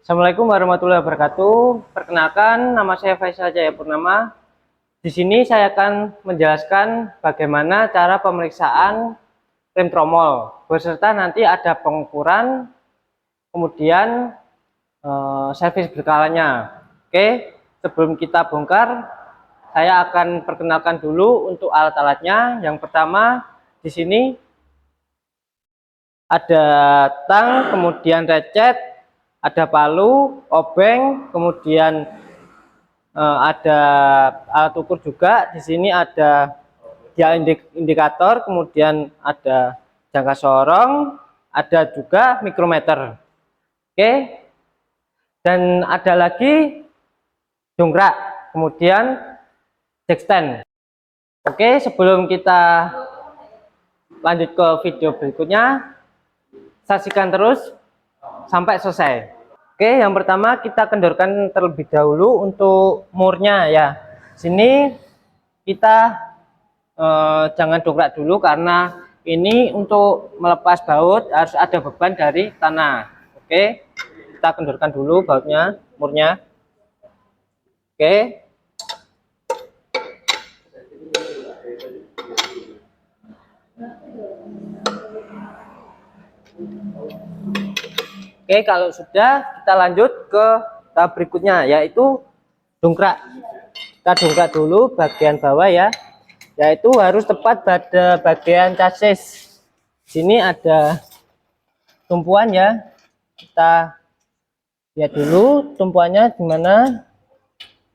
Assalamualaikum warahmatullahi wabarakatuh. Perkenalkan, nama saya Faisal Jaya Purnama. Di sini saya akan menjelaskan bagaimana cara pemeriksaan rem tromol, beserta nanti ada pengukuran, kemudian servis berkalanya. Oke, sebelum kita bongkar, saya akan perkenalkan dulu untuk alat-alatnya. Yang pertama, di sini ada tang, kemudian recet, ada palu, obeng, kemudian ada alat ukur juga. Di sini ada dial indikator, kemudian ada jangka sorong, ada juga mikrometer. Oke, dan ada lagi dongkrak, kemudian jack stand. Oke, sebelum kita lanjut ke video berikutnya, saksikan terus sampai selesai. Oke, yang pertama kita kendorkan terlebih dahulu untuk murnya ya. Sini kita jangan dongkrak dulu karena ini untuk melepas baut harus ada beban dari tanah. Oke, kita kendorkan dulu bautnya, murnya. Oke. Oke, kalau sudah kita lanjut ke tahap berikutnya yaitu dongkrak. Kita dongkrak dulu bagian bawah ya, yaitu harus tepat pada bagian chassis. Sini ada tumpuan ya, kita lihat dulu tumpuannya gimana.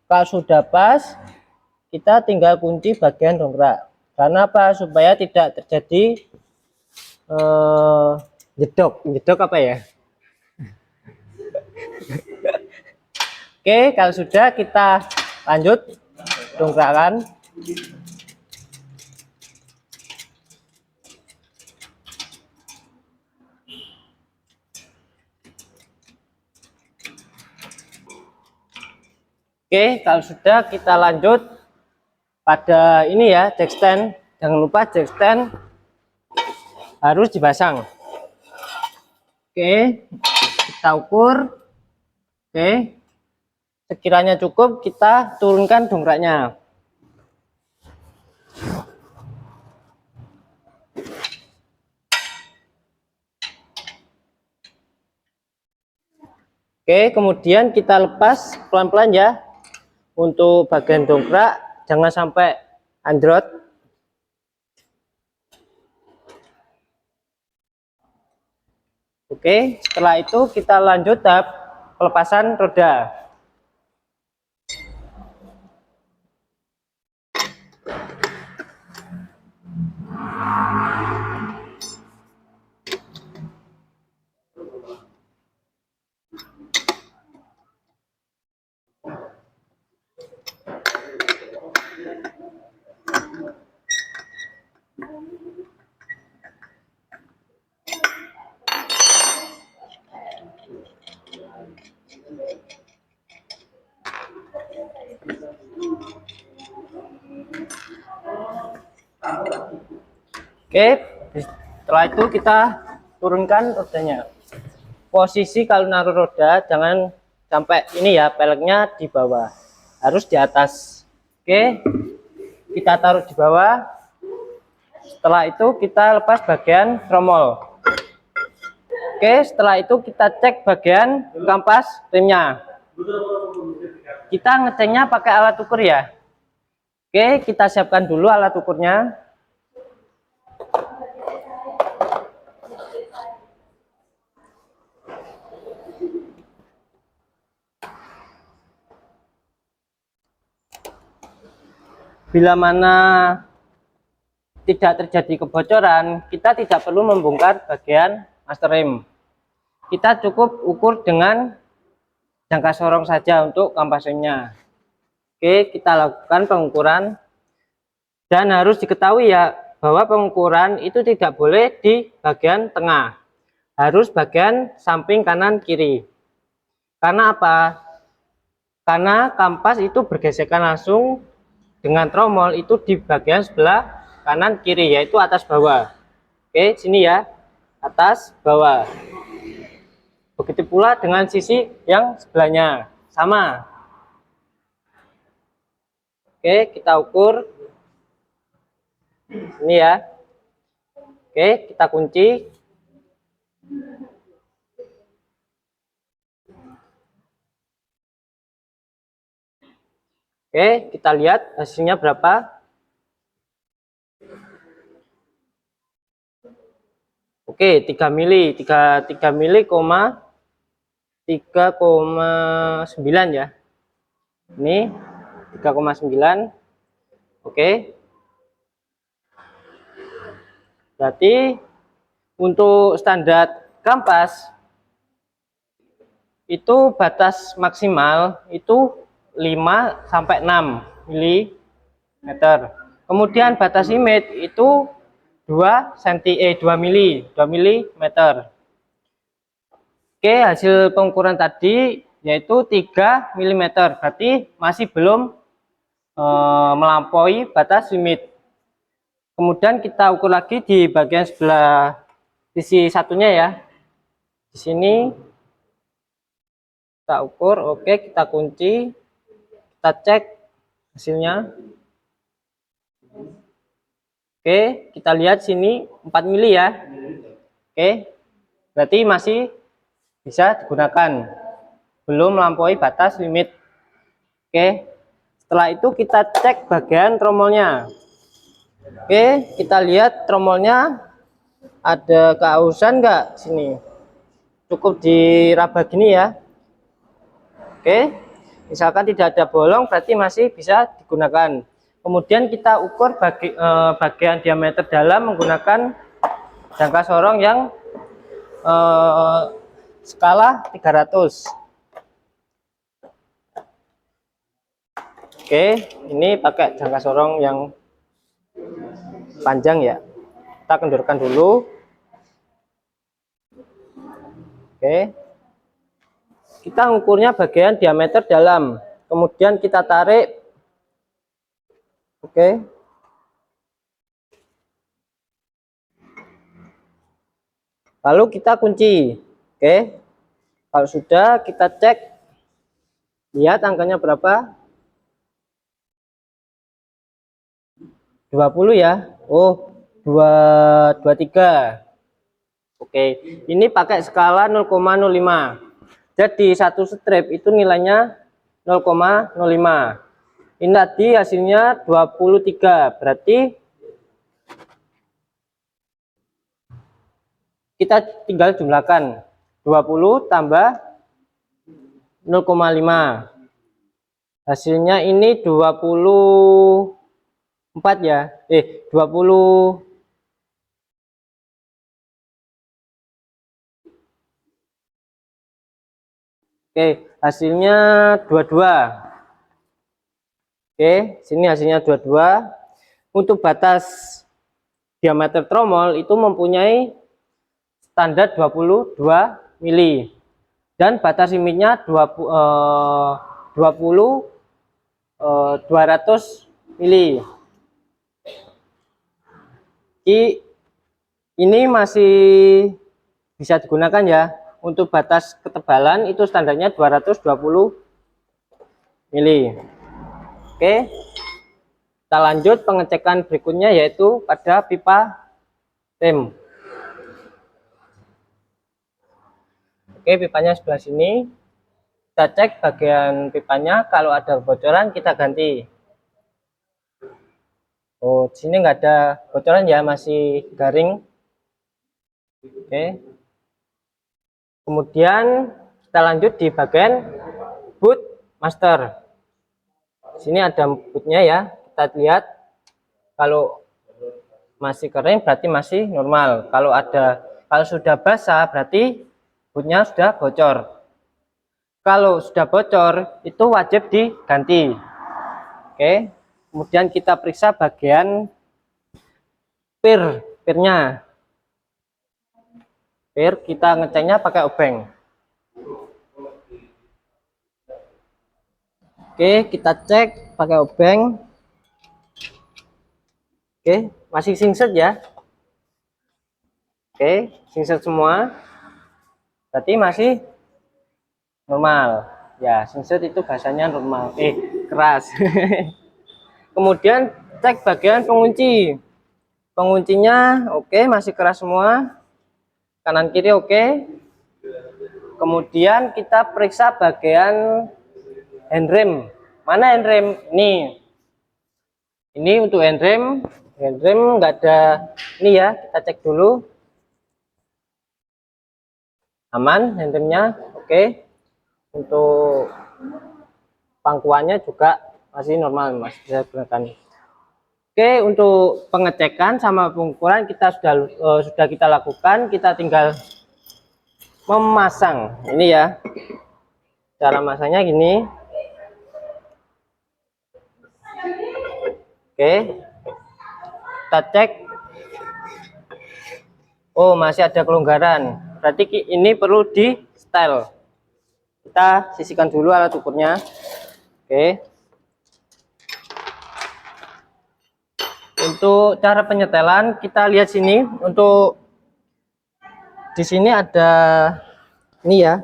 Kalau sudah pas, kita tinggal kunci bagian dongkrak. Karena apa? Supaya tidak terjadi jedok apa ya. Oke, kalau sudah kita lanjut dongkrakan. Oke, kalau sudah kita lanjut pada ini ya, jack stand. Jangan lupa jack stand harus dipasang. Oke, kita ukur. Oke, sekiranya cukup kita turunkan dongkraknya. Oke, kemudian kita lepas pelan-pelan ya. Untuk bagian dongkrak jangan sampai androt. Oke, setelah itu kita lanjut tahap pelepasan roda. Oke, setelah itu kita turunkan rodanya. Posisi kalau naruh roda jangan sampai ini ya, peleknya di bawah, harus di atas. Oke, kita taruh di bawah. Setelah itu kita lepas bagian tromol. Oke, setelah itu kita cek bagian kampas remnya. Kita ngeceknya pakai alat ukur ya. Oke, kita siapkan dulu alat ukurnya. Bila mana tidak terjadi kebocoran, kita tidak perlu membongkar bagian master rem. Kita cukup ukur dengan jangka sorong saja untuk kampas remnya. Oke, kita lakukan pengukuran. Dan harus diketahui ya, bahwa pengukuran itu tidak boleh di bagian tengah. Harus bagian samping kanan kiri. Karena apa? Karena kampas itu bergesekan langsung dengan tromol itu di bagian sebelah kanan kiri, yaitu atas bawah. Oke, sini ya, atas bawah. Begitu pula dengan sisi yang sebelahnya, sama. Oke, kita ukur ini ya. Oke, kita kunci. Oke, kita lihat hasilnya berapa. Oke, 3 mili, 3 mili, 3,9 ya. Ini 3,9. Oke. Berarti untuk standar kampas itu batas maksimal itu 5 sampai 6 mm. Kemudian batas limit itu 2 mm. Oke, hasil pengukuran tadi yaitu 3 mm, berarti masih belum melampaui batas limit. Kemudian kita ukur lagi di bagian sebelah sisi satunya ya. Di sini kita ukur, oke, kita kunci, kita cek hasilnya. Oke, kita lihat sini 4 mili ya. Oke, berarti masih bisa digunakan, belum melampaui batas limit. Oke, setelah itu kita cek bagian tromolnya. Oke, kita lihat tromolnya ada keausan nggak sini. Cukup diraba gini ya. Oke, misalkan tidak ada bolong berarti masih bisa digunakan. Kemudian kita ukur bagian diameter dalam menggunakan jangka sorong yang skala 300. Oke, ini pakai jangka sorong yang panjang ya. Kita kendorkan dulu. Oke, kita ngukurnya bagian diameter dalam, kemudian kita tarik. Oke, lalu kita kunci. Oke, kalau sudah kita cek, lihat angkanya berapa. 20 ya. Oh, 23. Oke, ini pakai skala 0,05. Jadi satu strip itu nilainya 0,05. Ini tadi hasilnya 23. Berarti kita tinggal jumlahkan 20 tambah 0,5. Hasilnya ini 24 ya. 20. Oke, hasilnya 22. Oke, sini hasilnya 22. Untuk batas diameter tromol itu mempunyai standar 22 mili dan batas limitnya 200 mili. Ini masih bisa digunakan ya. Untuk batas ketebalan itu standarnya 220 mili. Oke, kita lanjut pengecekan berikutnya yaitu pada pipa rem. Oke, pipanya sebelah sini. Kita cek bagian pipanya, kalau ada bocoran kita ganti. Oh, di sini nggak ada bocoran ya, masih garing. Oke. Kemudian kita lanjut di bagian boot master. Di sini ada bootnya ya. Kita lihat kalau masih kering berarti masih normal. Kalau sudah basah berarti bootnya sudah bocor. Kalau sudah bocor itu wajib diganti. Oke. Kemudian kita periksa bagian pirnya. Kita ngeceknya pakai obeng. Oke, kita cek pakai obeng. Oke, masih singset ya. Oke, singset semua. berarti masih normal ya. Sensor itu bahasanya normal, keras. Kemudian cek bagian pengunci. Penguncinya oke, masih keras semua, kanan kiri oke. Kemudian kita periksa bagian handrem. Mana handrem? Ini untuk handrem. Handrem nggak ada ini ya, kita cek dulu. Aman handremnya, oke. Untuk pangkuannya juga masih normal, Mas, bisa gunakan. Oke, untuk pengecekan sama pengukuran kita sudah kita lakukan. Kita tinggal memasang ini ya. Cara masangnya gini. Oke, kita cek. Oh, masih ada kelonggaran, berarti ini perlu di setel. Kita sisihkan dulu alat ukurnya. Oke, untuk cara penyetelan kita lihat sini. Untuk di sini ada ini ya.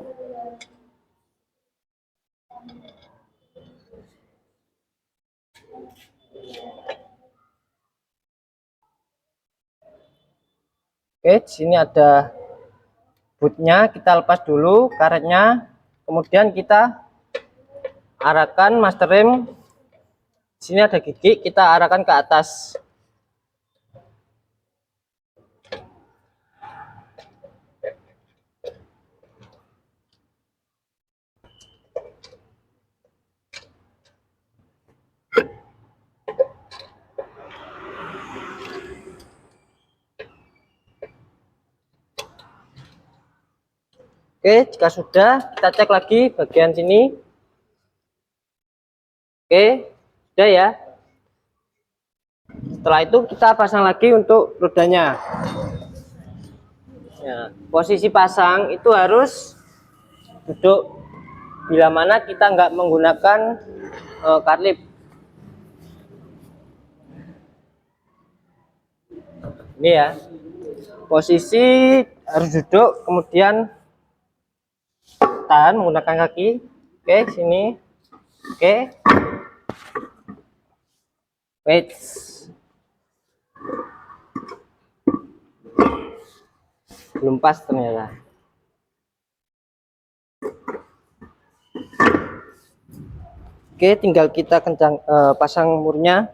Oke, di sini ada bootnya, kita lepas dulu karetnya, kemudian kita arahkan master rem. Di sini ada gigi, kita arahkan ke atas. Oke, jika sudah, kita cek lagi bagian sini. Oke, sudah ya. Setelah itu kita pasang lagi untuk rodanya. Ya, posisi pasang itu harus duduk bila mana kita nggak menggunakan karlip. Ini ya, posisi harus duduk, kemudian tahan menggunakan kaki. Oke, sini. Oke, wait. Belum pas ternyata. Oke, tinggal kita pasang murnya.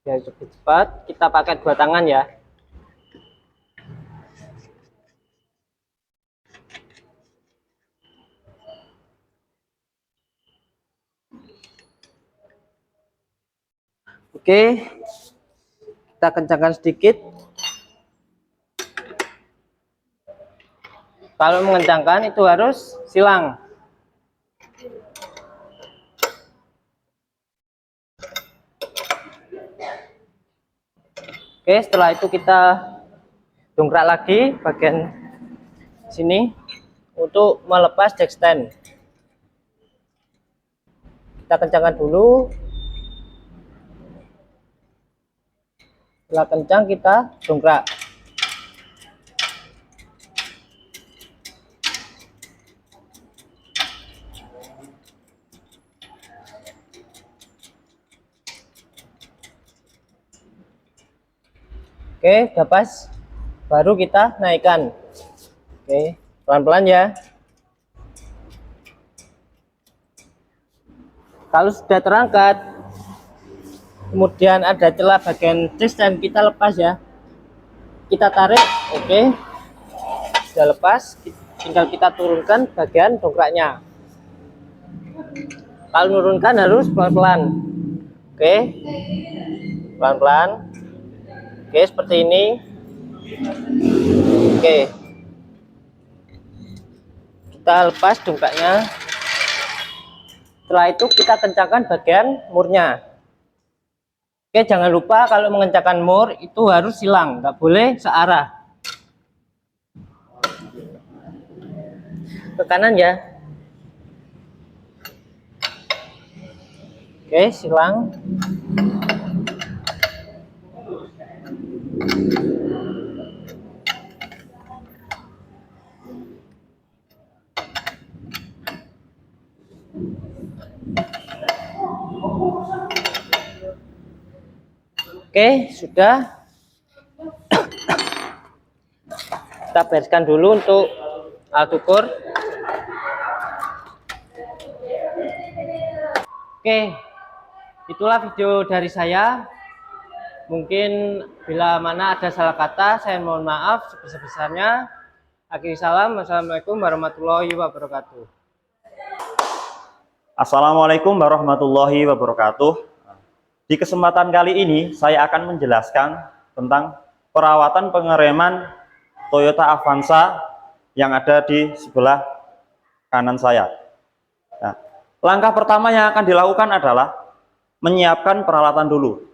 Ya, lebih cepat kita pakai dua tangan ya. Oke, kita kencangkan sedikit. Kalau mengencangkan itu harus silang. Oke, setelah itu kita dongkrak lagi bagian sini untuk melepas jack stand. Kita kencangkan dulu. Setelah kencang kita dongkrak. Oke, udah pas. Baru kita naikkan. Oke, pelan-pelan ya. Kalau sudah terangkat, kemudian ada celah bagian jack stand, kita lepas ya. Kita tarik, oke. Sudah lepas, tinggal kita turunkan bagian dongkraknya. Kalau menurunkan harus pelan-pelan. Oke, pelan-pelan. Oke, seperti ini. Oke, kita lepas dongkraknya. Setelah itu kita kencangkan bagian murnya. Oke, jangan lupa kalau mengencangkan mur itu harus silang, nggak boleh searah. Ke kanan ya. Oke, silang. Oke, sudah. Kita bereskan dulu untuk alat ukur. Oke, itulah video dari saya. Mungkin bila mana ada salah kata, saya mohon maaf sebesar-besarnya. Akhir salam, wassalamualaikum warahmatullahi wabarakatuh. Assalamualaikum warahmatullahi wabarakatuh. Di kesempatan kali ini saya akan menjelaskan tentang perawatan pengereman Toyota Avanza yang ada di sebelah kanan saya. Nah, langkah pertama yang akan dilakukan adalah menyiapkan peralatan dulu.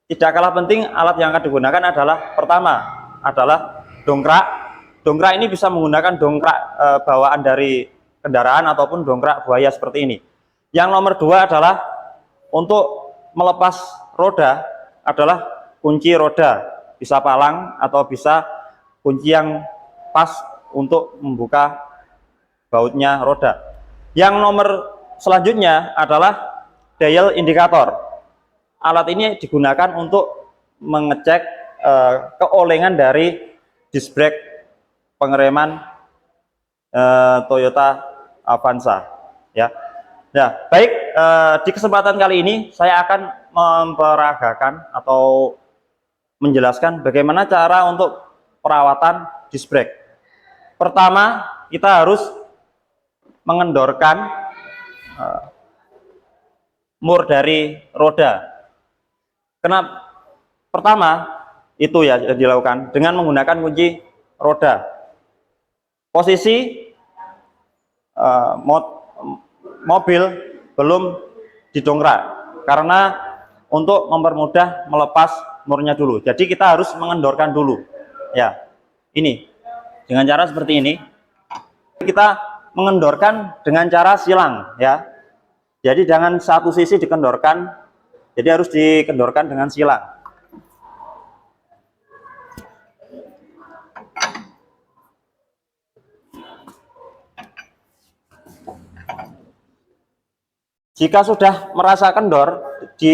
Tidak kalah penting, alat yang akan digunakan adalah pertama adalah dongkrak. Dongkrak ini bisa menggunakan dongkrak bawaan dari kendaraan ataupun dongkrak buaya seperti ini. Yang nomor dua adalah untuk melepas roda adalah kunci roda, bisa palang atau bisa kunci yang pas untuk membuka bautnya roda. Yang nomor selanjutnya adalah dial indikator. Alat ini digunakan untuk mengecek keolengan dari disc brake pengereman Toyota Avanza, ya. Nah, baik, di kesempatan kali ini saya akan memperagakan atau menjelaskan bagaimana cara untuk perawatan disc brake. Pertama, kita harus mengendorkan mur dari roda. Kenapa? Pertama, itu ya dilakukan dengan menggunakan kunci roda. Posisi mobil belum didongkrak karena untuk mempermudah melepas murnya dulu. Jadi kita harus mengendorkan dulu. Ya, ini dengan cara seperti ini. Kita mengendorkan dengan cara silang, ya. Jadi jangan satu sisi dikendorkan, jadi harus dikendorkan dengan silang. Jika sudah merasa kendor di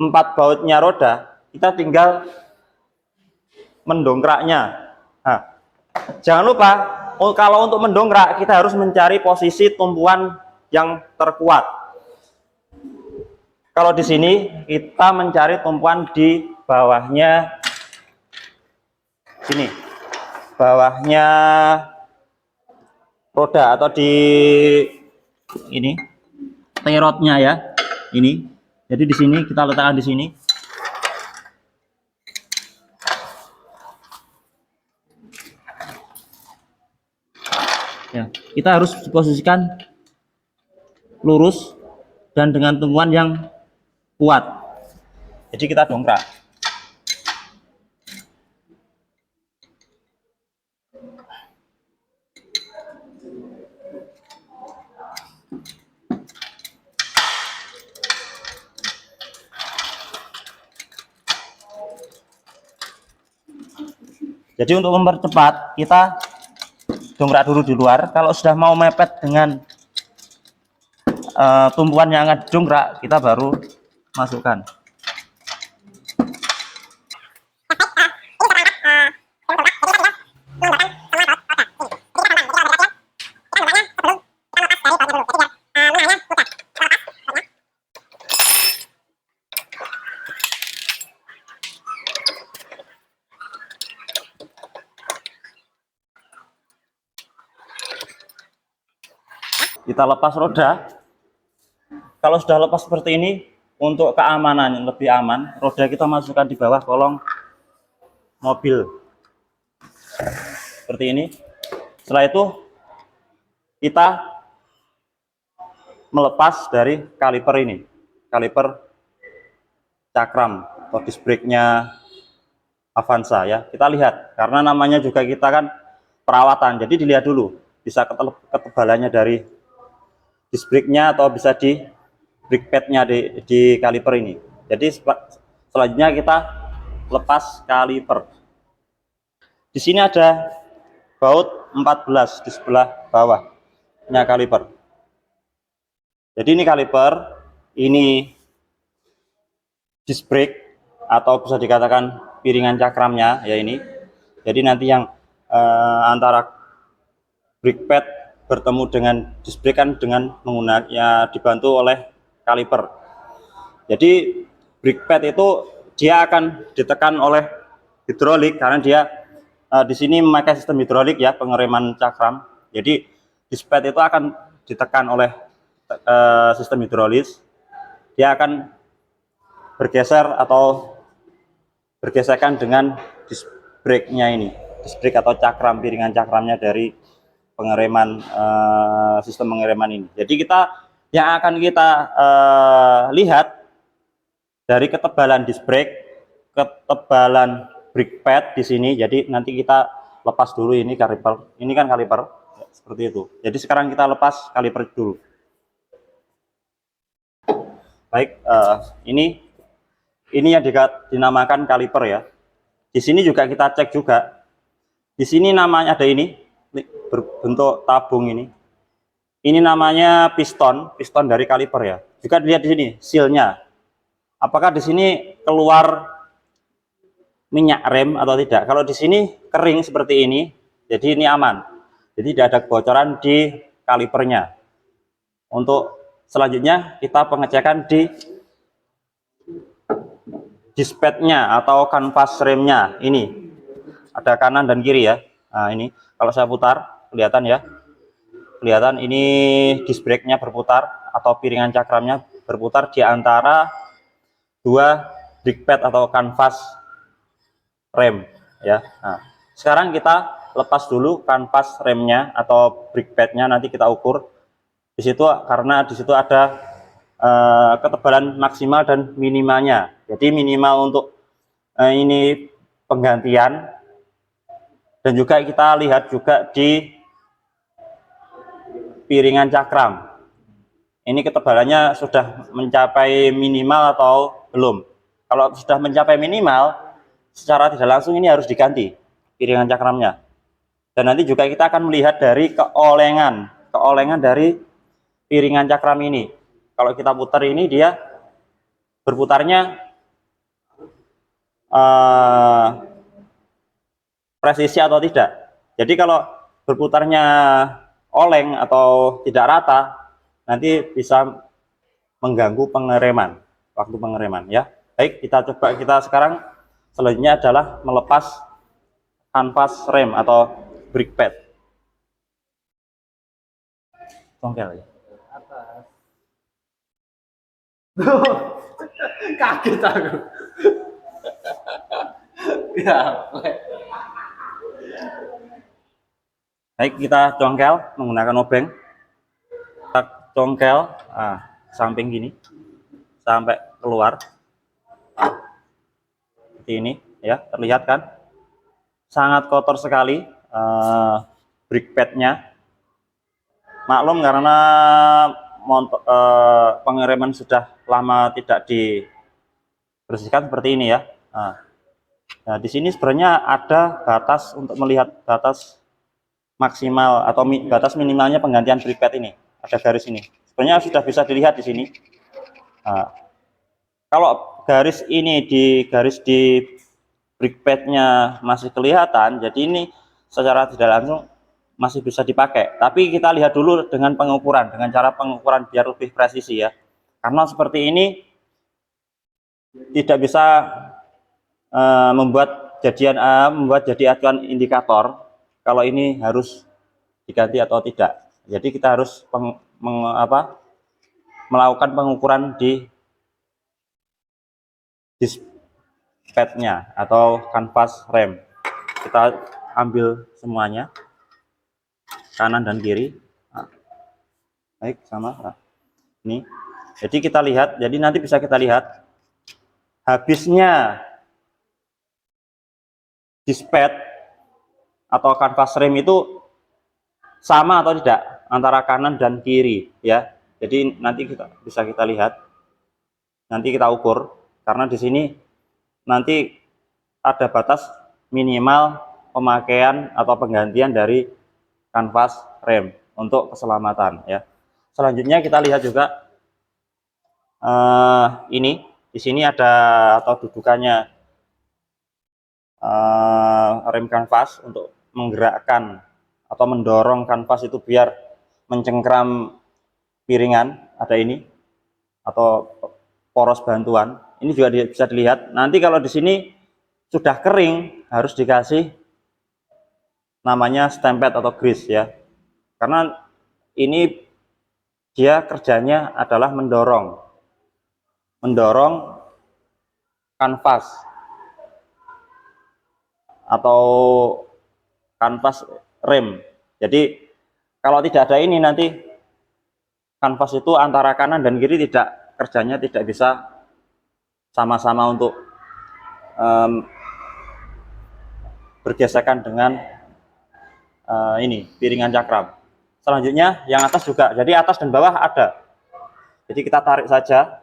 4 bautnya roda, kita tinggal mendongkraknya. Nah, jangan lupa, kalau untuk mendongkrak kita harus mencari posisi tumpuan yang terkuat. Kalau di sini kita mencari tumpuan di bawahnya, sini, bawahnya roda atau di ini T-rodnya ya, ini. Jadi di sini kita letakkan di sini. Ya, kita harus posisikan lurus dan dengan tumpuan yang kuat. Jadi kita dongkrak. Jadi untuk mempercepat kita dongkrak dulu di luar. Kalau sudah mau mepet dengan tumpuan yang akan didongkrak, kita baru masukkan. Kita lepas roda. Kalau sudah lepas seperti ini, untuk keamanan yang lebih aman, roda kita masukkan di bawah kolong mobil seperti ini. Setelah itu kita melepas dari kaliper ini, kaliper cakram atau disc brake-nya Avanza ya. Kita lihat karena namanya juga kita kan perawatan. Jadi dilihat dulu bisa ketebalannya dari disc brake-nya atau bisa di brake pad-nya di kaliper ini. Jadi selanjutnya kita lepas kaliper. Di sini ada baut 14 di sebelah bawahnya kaliper. Jadi ini kaliper, ini disc brake atau bisa dikatakan piringan cakramnya ya ini. Jadi nanti yang antara brake pad bertemu dengan disc brake kan dengan menggunakan ya dibantu oleh kaliper. Jadi brake pad itu dia akan ditekan oleh hidrolik karena dia di sini memakai sistem hidrolik ya, pengereman cakram. Jadi disc pad itu akan ditekan oleh sistem hidrolis. Dia akan bergeser atau bergesekan dengan disc brake-nya ini, disc brake atau cakram, piringan cakramnya dari pengereman sistem pengereman ini. Jadi yang akan kita lihat dari ketebalan disc brake, ketebalan brake pad di sini. Jadi nanti kita lepas dulu ini kaliper, ini kan kaliper seperti itu. Jadi sekarang kita lepas kaliper dulu. Baik, ini yang dinamakan kaliper ya. Di sini juga kita cek juga. Di sini namanya ada ini berbentuk tabung ini. Ini namanya piston dari kaliper ya. Juga dilihat di sini seal-nya. Apakah di sini keluar minyak rem atau tidak? Kalau di sini kering seperti ini, jadi ini aman. Jadi tidak ada kebocoran di kalipernya. Untuk selanjutnya kita pengecekan di disc pad-nya atau kanvas remnya. Ini ada kanan dan kiri ya. Nah ini kalau saya putar kelihatan ya, kelihatan ini disc brake-nya berputar atau piringan cakramnya berputar di antara dua brake pad atau kanvas rem ya. Nah, sekarang kita lepas dulu kanvas remnya atau brake pad-nya, nanti kita ukur di situ karena di situ ada ketebalan maksimal dan minimalnya. Jadi minimal untuk ini penggantian, dan juga kita lihat juga di piringan cakram. Ini ketebalannya sudah mencapai minimal atau belum. Kalau sudah mencapai minimal, secara tidak langsung ini harus diganti piringan cakramnya. Dan nanti juga kita akan melihat dari keolengan dari piringan cakram ini. Kalau kita putar ini dia berputarnya presisi atau tidak. Jadi kalau berputarnya oleng atau tidak rata, nanti bisa mengganggu pengereman, waktu pengereman ya. Baik, kita sekarang selanjutnya adalah melepas kanvas rem atau brake pad. Congkel ya. Kaget aku. Ya. Baik, kita congkel menggunakan obeng. Kita congkel samping gini sampai keluar. Seperti ini ya, terlihat kan? Sangat kotor sekali brake pad-nya. Maklum karena pengereman sudah lama tidak dibersihkan seperti ini ya. Nah, di sini sebenarnya ada batas untuk melihat batas maksimal atau batas minimalnya penggantian brake pad ini. Ada garis ini. Sebenarnya sudah bisa dilihat di sini. Nah, kalau garis ini di brake pad-nya masih kelihatan, jadi ini secara tidak langsung masih bisa dipakai. Tapi kita lihat dulu dengan pengukuran, dengan cara pengukuran biar lebih presisi ya. Karena seperti ini tidak bisa membuat jadi acuan indikator kalau ini harus diganti atau tidak. Jadi kita harus melakukan pengukuran di disc pad-nya atau kanvas rem. Kita ambil semuanya, kanan dan kiri. Nah, baik, sama. Nah, ini. Jadi kita lihat, jadi nanti bisa kita lihat habisnya disc pad atau kanvas rem itu sama atau tidak antara kanan dan kiri ya. Jadi nanti bisa kita lihat, nanti kita ukur, karena di sini nanti ada batas minimal pemakaian atau penggantian dari kanvas rem untuk keselamatan ya. Selanjutnya kita lihat juga ini di sini ada atau dudukannya rem kanvas untuk menggerakkan atau mendorong kanvas itu biar mencengkram piringan, ada ini atau poros bantuan. Ini juga bisa dilihat. Nanti kalau di sini sudah kering harus dikasih namanya stemped atau grease ya, karena ini dia kerjanya adalah mendorong kanvas atau kanvas rem. Jadi kalau tidak ada ini nanti kanvas itu antara kanan dan kiri kerjanya tidak bisa sama-sama untuk bergesekan dengan ini piringan cakram. Selanjutnya yang atas juga, jadi atas dan bawah ada. Jadi kita tarik saja.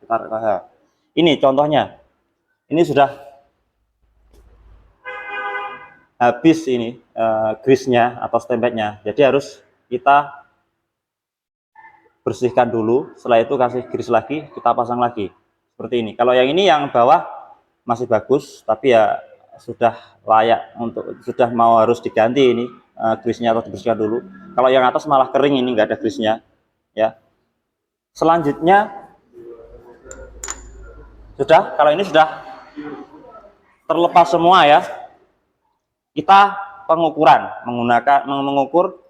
Kita tarik saja. Ini contohnya. Ini sudah habis ini grease-nya atau stempednya. Jadi harus kita bersihkan dulu. Setelah itu kasih grease lagi, kita pasang lagi. Seperti ini. Kalau yang ini yang bawah masih bagus, tapi ya sudah layak untuk sudah mau harus diganti ini grease-nya atau dibersihkan dulu. Kalau yang atas malah kering, ini nggak ada grease-nya ya. Selanjutnya kalau ini sudah terlepas semua ya, kita pengukuran mengukur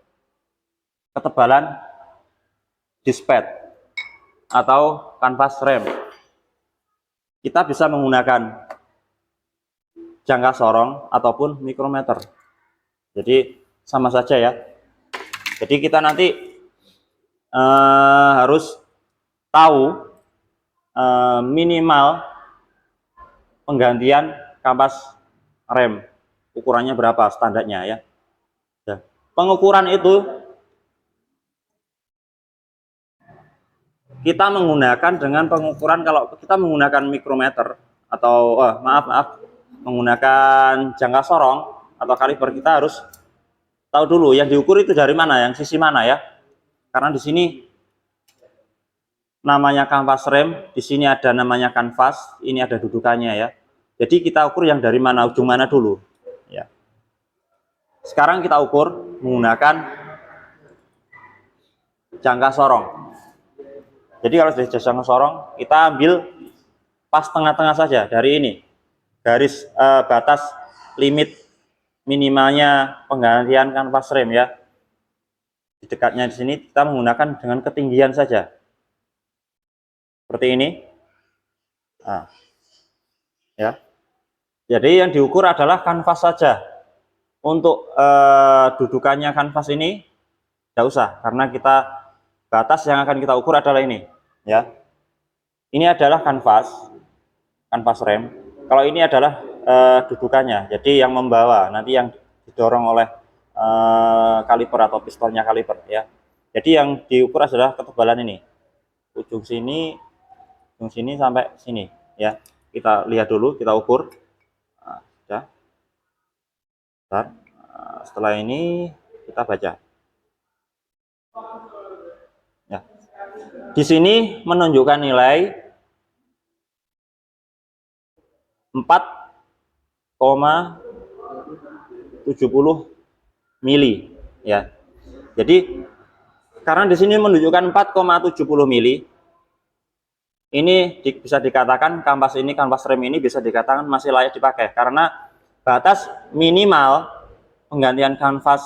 ketebalan disc pad atau kanvas rem. Kita bisa menggunakan jangka sorong ataupun mikrometer. Jadi sama saja ya. Jadi kita nanti harus tahu minimal penggantian kanvas rem ukurannya berapa standarnya ya. Pengukuran itu kita menggunakan dengan pengukuran, kalau kita menggunakan mikrometer atau menggunakan jangka sorong atau kaliper, kita harus tahu dulu yang diukur itu dari mana, yang sisi mana ya. Karena di sini namanya kanvas rem, di sini ada namanya kanvas, ini ada dudukannya ya. Jadi kita ukur yang dari mana, ujung mana dulu ya. Sekarang kita ukur menggunakan jangka sorong. Jadi kalau dari jangka sorong kita ambil pas tengah-tengah saja dari ini, garis batas limit minimalnya penggantian kanvas rem ya. Di dekatnya di sini kita menggunakan dengan ketinggian saja. Seperti ini. Ya. Jadi yang diukur adalah kanvas saja. Untuk dudukannya kanvas ini tidak usah, karena batas yang akan kita ukur adalah ini ya. Ini adalah kanvas rem. Kalau ini adalah dudukannya, jadi yang membawa nanti yang didorong oleh kaliper atau pistonnya kaliper ya. Jadi yang diukur adalah ketebalan ini, ujung sini sampai sini ya. Kita lihat dulu, kita ukur. Ya. Setelah ini kita baca ya. Di sini menunjukkan nilai 4,70 mili ya. Jadi karena di sini menunjukkan 4,70 mili, ini bisa dikatakan kanvas rem ini bisa dikatakan masih layak dipakai, karena batas minimal penggantian kanvas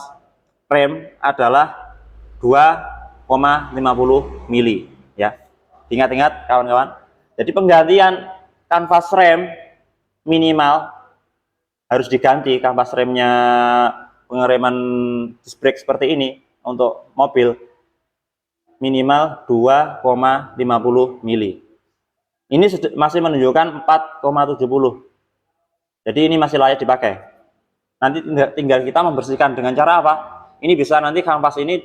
rem adalah 2,50 mili ya. Ingat-ingat kawan-kawan. Jadi penggantian kanvas rem minimal harus diganti kanvas remnya pengereman disc brake seperti ini untuk mobil minimal 2,50 mili. Ini masih menunjukkan 4,70. Jadi ini masih layak dipakai. Nanti tinggal kita membersihkan dengan cara apa? Ini bisa nanti kanvas ini,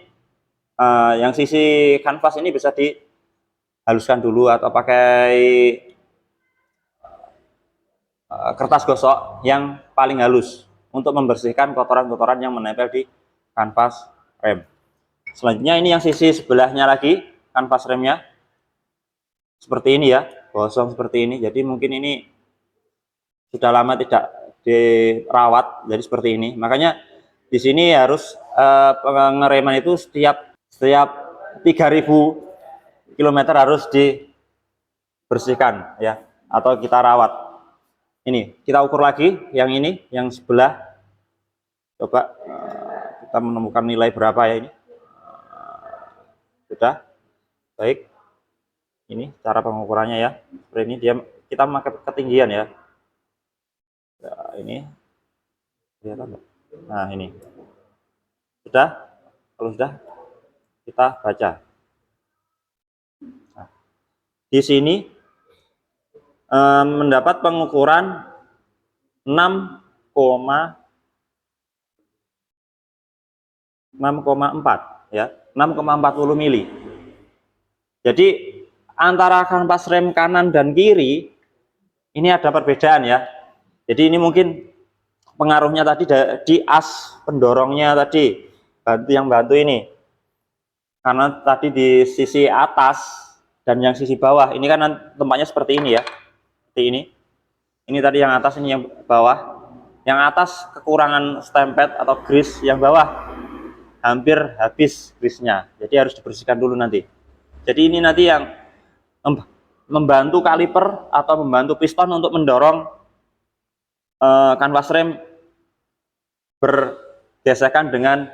yang sisi kanvas ini bisa dihaluskan dulu atau pakai kertas gosok yang paling halus untuk membersihkan kotoran-kotoran yang menempel di kanvas rem. Selanjutnya ini yang sisi sebelahnya lagi kanvas remnya seperti ini ya, gosong seperti ini. Jadi mungkin ini sudah lama tidak dirawat, jadi seperti ini. Makanya di sini harus pengereman itu setiap 3000 km harus dibersihkan ya, atau kita rawat. Ini kita ukur lagi yang ini, yang sebelah. Coba kita menemukan nilai berapa ya ini. Sudah baik. Ini cara pengukurannya ya. Seperti ini dia, kita memakai ketinggian ya. Nah, ini kelihatan. Nah ini sudah. Kalau sudah kita baca. Nah, di sini mendapat pengukuran 6,4 ya, 6,40 mili. Jadi antara kanvas rem kanan dan kiri ini ada perbedaan ya. Jadi ini mungkin pengaruhnya tadi di as pendorongnya tadi, yang bantu ini. Karena tadi di sisi atas dan yang sisi bawah ini kan tempatnya seperti ini ya. Seperti ini. Ini tadi yang atas, ini yang bawah. Yang atas kekurangan stempet atau grease, yang bawah hampir habis grease-nya. Jadi harus dibersihkan dulu nanti. Jadi ini nanti yang membantu kaliper atau membantu piston untuk mendorong kanvas rem bergesekan dengan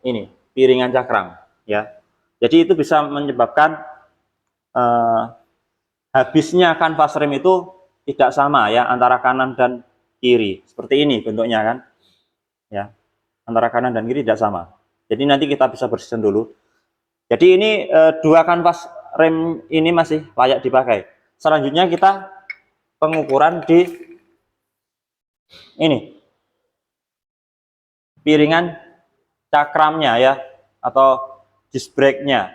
ini piringan cakram ya. Jadi itu bisa menyebabkan habisnya kanvas rem itu tidak sama ya antara kanan dan kiri. Seperti ini bentuknya kan ya, antara kanan dan kiri tidak sama. Jadi nanti kita bisa bersihkan dulu. Jadi ini dua kanvas rem ini masih layak dipakai. Selanjutnya kita pengukuran di ini piringan cakramnya ya, atau disc brake-nya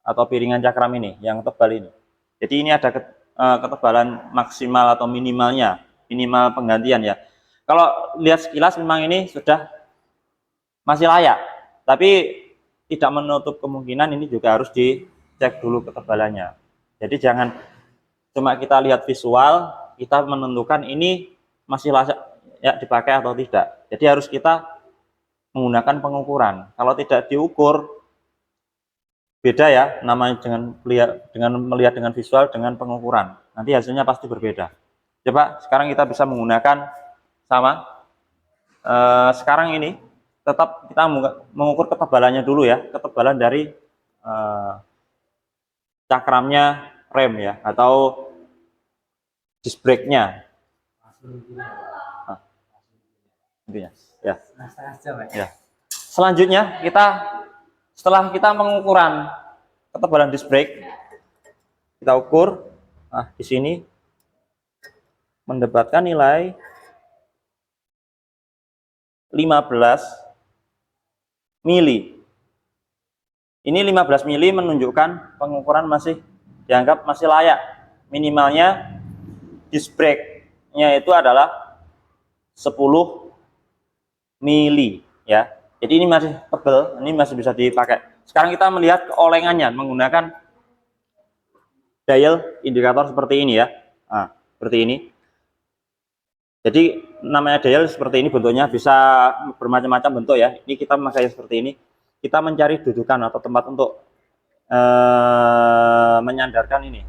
atau piringan cakram ini yang tebal ini. Jadi ini ada ketebalan maksimal atau minimalnya, minimal penggantian ya. Kalau lihat sekilas memang ini sudah masih layak, tapi tidak menutup kemungkinan ini juga harus dicek dulu ketebalannya. Jadi jangan cuma kita lihat visual, kita menentukan ini masih layak ya dipakai atau tidak. Jadi harus kita menggunakan pengukuran. Kalau tidak diukur, beda ya namanya dengan melihat dengan visual dengan pengukuran. Nanti hasilnya pasti berbeda. Coba sekarang kita bisa menggunakan sama. Sekarang ini tetap kita mengukur ketebalannya dulu ya, ketebalan dari cakramnya rem ya, atau disc brake-nya. Nah, intinya ya. Ya. Selanjutnya setelah kita pengukuran ketebalan disc brake, kita ukur. Nah, di sini mendapatkan nilai 15 mili. Ini 15 mili menunjukkan pengukuran masih dianggap masih layak. Minimalnya disc brake-nya itu adalah 10 mili ya. Jadi ini masih tebal, ini masih bisa dipakai. Sekarang kita melihat keolengannya menggunakan dial indikator seperti ini ya. Nah, seperti ini. Jadi namanya dial seperti ini bentuknya, bisa bermacam-macam bentuk ya. Ini kita memakai seperti ini. Kita mencari dudukan atau tempat untuk menyandarkan ini.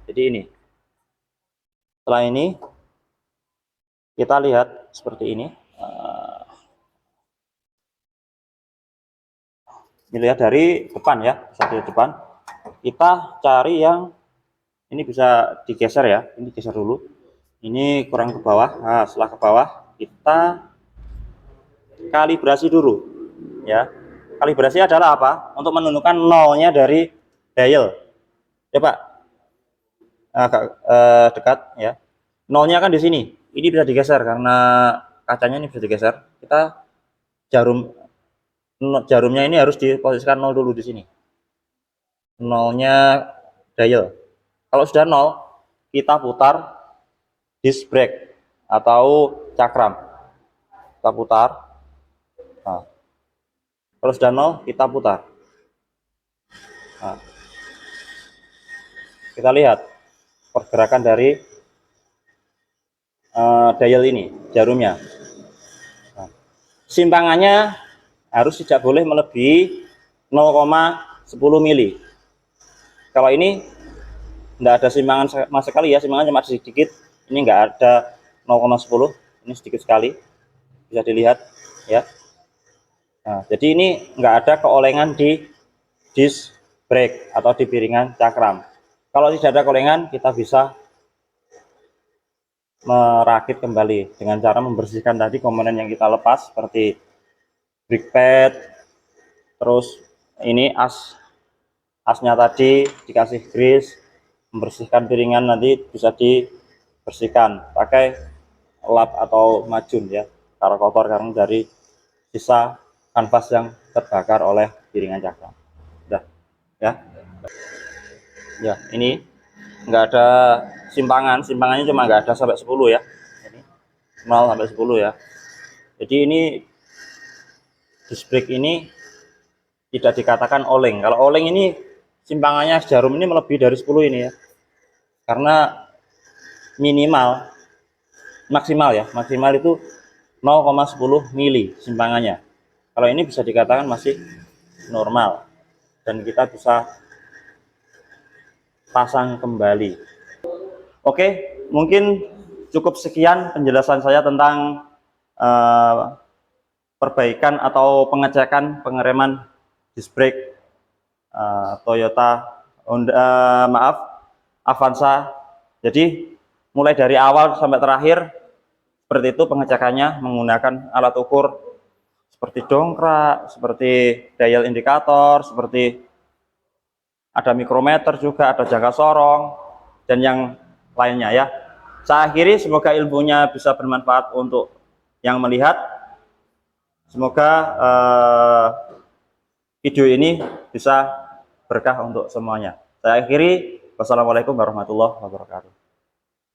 Jadi ini. Setelah ini kita lihat seperti ini. Dilihat dari depan ya, bisa dari depan. Kita cari yang ini bisa digeser ya, ini geser dulu. Ini kurang ke bawah. Nah, setelah ke bawah kita kalibrasi dulu ya. Kalibrasi adalah apa? Untuk menentukan nolnya dari dial. Ya Pak, agak dekat ya. Nolnya kan di sini. Ini bisa digeser karena kacanya ini bisa digeser. Kita jarumnya ini harus diposisikan 0 dulu di sini. Nolnya dial. Kalau sudah 0, kita putar disc brake atau cakram. Kita putar. Nah, kalau sudah 0, kita putar. Nah, kita lihat pergerakan dari dial ini, jarumnya. Nah, simpangannya harus tidak boleh melebihi 0,10 mili. Kalau ini tidak ada simpangan sama sekali ya, simpangan cuma sedikit. Ini nggak ada 0,10, ini sedikit sekali, bisa dilihat ya. Nah, jadi ini nggak ada keolengan di disc brake atau di piringan cakram. Kalau tidak ada keolengan, kita bisa merakit kembali dengan cara membersihkan tadi komponen yang kita lepas seperti brake pad, terus ini asnya tadi dikasih grease, membersihkan piringan nanti bisa dibersihkan pakai lap atau macun ya, karena kotor karena dari sisa kanvas yang terbakar oleh piringan cakram. Udah ya. Ya, ini nggak ada simpangannya cuma nggak ada sampai 10 ya. Ini 0 sampai 10 ya. Jadi ini disc brake ini tidak dikatakan oleng. Kalau oleng ini simpangannya jarum ini melebihi dari 10 ini ya. Karena maksimal ya, maksimal itu 0,10 mili simpangannya. Kalau ini bisa dikatakan masih normal dan kita bisa pasang kembali. Oke, mungkin cukup sekian penjelasan saya tentang perbaikan atau pengecekan pengereman disc brake Toyota Avanza. Jadi mulai dari awal sampai terakhir seperti itu pengecekannya menggunakan alat ukur seperti dongkrak, seperti dial indikator, seperti ada mikrometer juga, ada jangka sorong dan yang lainnya ya. Saya akhiri, semoga ilmunya bisa bermanfaat untuk yang melihat. Semoga video ini bisa berkah untuk semuanya. Saya akhiri, wassalamualaikum warahmatullahi wabarakatuh.